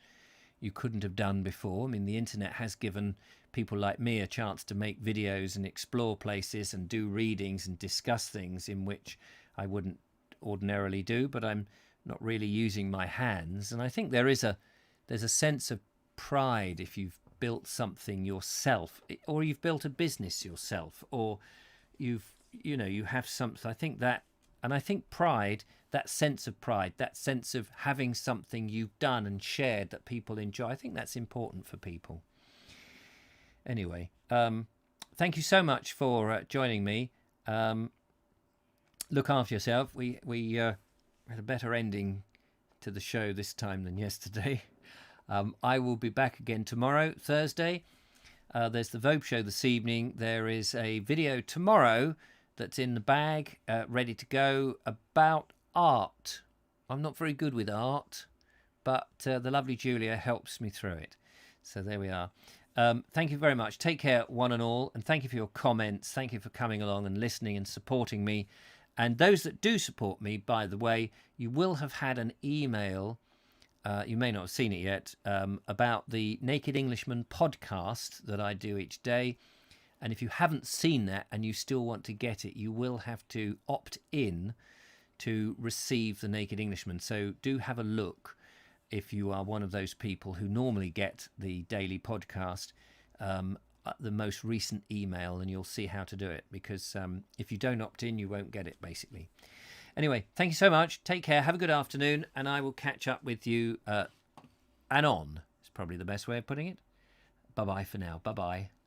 you couldn't have done before. I mean, the internet has given people like me a chance to make videos and explore places and do readings and discuss things in which I wouldn't ordinarily do, but I'm not really using my hands. And I think there's a sense of pride if you've built something yourself, or you've built a business yourself, or you have something. I think that, and I think pride, that sense of pride, that sense of having something you've done and shared that people enjoy, I think that's important for people. Anyway, thank you so much for joining me. Look after yourself. We had a better ending to the show this time than yesterday. I will be back again tomorrow, Thursday. There's the Vogue show this evening. There is a video tomorrow that's in the bag, ready to go, about art. I'm not very good with art, but the lovely Julia helps me through it. So there we are. Thank you very much. Take care, one and all, and thank you for your comments. Thank you for coming along and listening and supporting me. And those that do support me, by the way, you will have had an email, you may not have seen it yet, about the Naked Englishman podcast that I do each day. And if you haven't seen that and you still want to get it, you will have to opt in to receive the Naked Englishman. So do have a look if you are one of those people who normally get the daily podcast, the most recent email, and you'll see how to do it, because if you don't opt in, you won't get it, basically. Anyway, thank you so much. Take care. Have a good afternoon, and I will catch up with you anon. It's probably the best way of putting it. Bye-bye for now. Bye-bye.